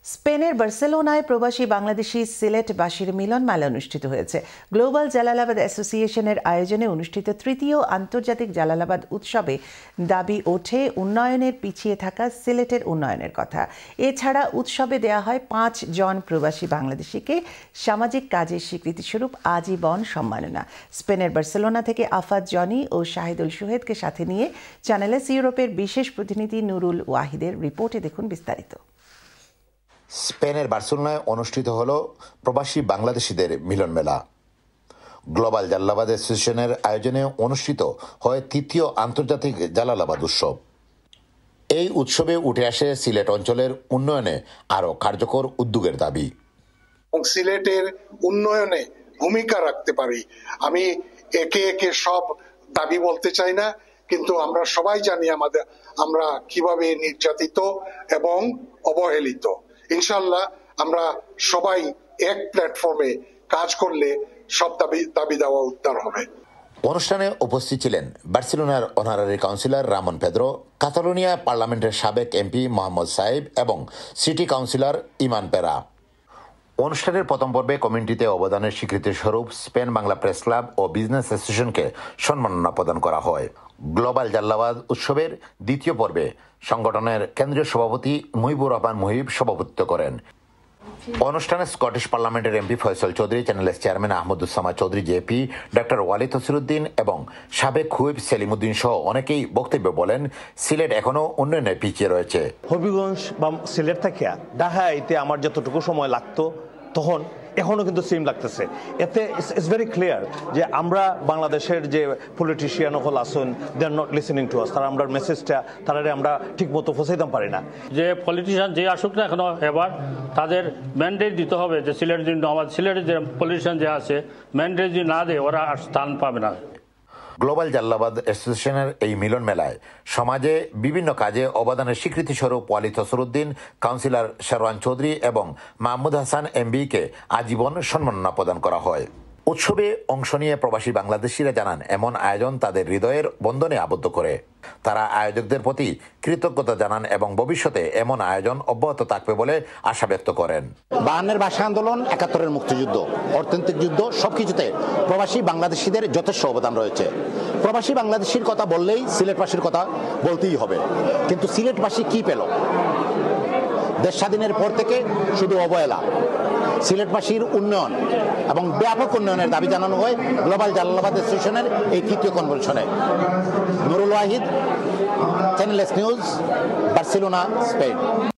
স্পেনের বার্সেলোনায় প্রবাসী বাংলাদেশি সিলেটবাসীর মিলন মেলা অনুষ্ঠিত হয়েছে। গ্লোবাল জালালাবাদ অ্যাসোসিয়েশনের আয়োজনে অনুষ্ঠিত তৃতীয় আন্তর্জাতিক জালালাবাদ উৎসবে দাবি ওঠে উন্নয়নের পিছিয়ে থাকা সিলেটের উন্নয়নের কথা। এছাড়া উৎসবে দেয়া হয় 5 জন প্রবাসী বাংলাদেশিকে সামাজিক কাজের স্বীকৃতিস্বরূপ আজীবন সম্মাননা। স্পেনের বার্সেলোনা থেকে আফাদ জনি ও শাহিদুল সুহেদকে সাথে নিয়ে চ্যানেল এস ইউরোপের বিশেষ প্রতিনিধি নুরুল ওয়াহিদের রিপোর্টে দেখুন বিস্তারিত। স্পেনের বার্সেলোনায় অনুষ্ঠিত হল প্রবাসী বাংলাদেশিদের মিলন মেলা। গ্লোবাল জালালাবাদ অ্যাসোসিয়েশনের আয়োজনে অনুষ্ঠিত হয় তৃতীয় আন্তর্জাতিক জালালাবাদ উৎসব। এই উৎসবে উঠে আসে সিলেট অঞ্চলের উন্নয়নে আরও কার্যকর উদ্যোগের দাবি। সিলেটের উন্নয়নে ভূমিকা রাখতে পারি। আমি একে একে সব দাবি বলতে চাই না, কিন্তু আমরা সবাই জানি আমরা কিভাবে নির্যাতিত এবং অবহেলিত। ইনশাআল্লাহ আমরা সবাই এক প্ল্যাটফর্মে কাজ করলে সব দাবি দেওয়া উত্তর হবে। অনুষ্ঠানে উপস্থিত ছিলেন বার্সেলোনার honorary councillor Ramon Pedro, Catalonia পার্লামেন্টের সাবেক এমপি মোহাম্মদ সাইব এবং সিটি কাউন্সিলর ইমান পেরা। অনুষ্ঠানের প্রথম পর্বে কমিউনিটিতে অবদানের স্বীকৃতি স্বরূপ স্পেন বাংলা প্রেস ক্লাব ও বিজনেস অ্যাসোসিয়েশনকে সম্মাননা প্রদান করা হয়। গ্লোবাল জালালাবাদ উৎসবের দ্বিতীয় পর্বে সংগঠনের কেন্দ্রীয় সভাপতি মুহিবুর রহমান মুহিব সভাপতিত্ব করেন। অনুষ্ঠানে স্কটিশ পার্লামেন্টের MP Faisal Chowdhury, channel S chairman Ahmaduzzaman Chowdhury JP, doctor Walid Hasiruddin এবং সাবেক হুইপ সেলিমউদ্দিন সহ অনেকেই বক্তব্য বলেন সিলেট এখনো উন্নয়নে পিছিয়ে রয়েছে। হবিগঞ্জ বা সিলেট থেকে ঢাকা আইতে আমার যতটুকু সময় লাগতো তখন এখনো কিন্তু সেম লাগতেছে। এতে ইটস ভেরি ক্লিয়ার যে আমরা বাংলাদেশের যে পলিটিশিয়ান হল আসুন, they are not listening to us. তারা আমরা মেসেজটা তারা আমরা ঠিক মতো পৌঁছাইতে পারি না। যে পলিটিশিয়ান যে আসুক না এখনো, এবার তাদের ম্যান্ডেট দিতে হবে যে সিলেটের জন্য আমাদের সিলেটের যে পলিটিশিয়ান যে আছে ম্যান্ডেট যদি না দেয় ওরা আর স্থান পাবে না। গ্লোবাল জালালাবাদ অ্যাসোসিয়েশনের এই মিলন মেলায় সমাজে বিভিন্ন কাজে অবদানের স্বীকৃতি স্বরূপ ওয়ালিদ হসিরুদ্দিন, কাউন্সিলর শেরওয়ান চৌধুরী এবং মাহমুদ হাসান এমবিকে আজীবন সম্মাননা প্রদান করা হয়। উৎসবে অংশ নিয়ে প্রবাসী বাংলাদেশিরা জানান এমন আয়োজন তাদের হৃদয়ের বন্ধনে আবদ্ধ করে। তারা আয়োজকদের প্রতি কৃতজ্ঞতা জানান এবং ভবিষ্যতে এমন আয়োজন অব্যাহত থাকবে বলে আশা ব্যক্ত করেন। 52-এর ভাষা আন্দোলন, 71-এর মুক্তিযুদ্ধ, অর্থনৈতিক যুদ্ধ সবকিছুতে প্রবাসী বাংলাদেশিদের যথেষ্ট অবদান রয়েছে। প্রবাসী বাংলাদেশির কথা বললেই সিলেটবাসীর কথা বলতেই হবে। কিন্তু সিলেটবাসী কি পেল? দেশ স্বাধীনের পর থেকে শুধু অবহেলা। সিলেটবাসীর উন্নয়ন এবং ব্যাপক উন্নয়নের দাবি জানানো হয় গ্লোবাল জালালাবাদ অ্যাসোসিয়েশনের এই তৃতীয় কনভেনশনে। Nurul Wahid, channel S news, Barcelona, Spain.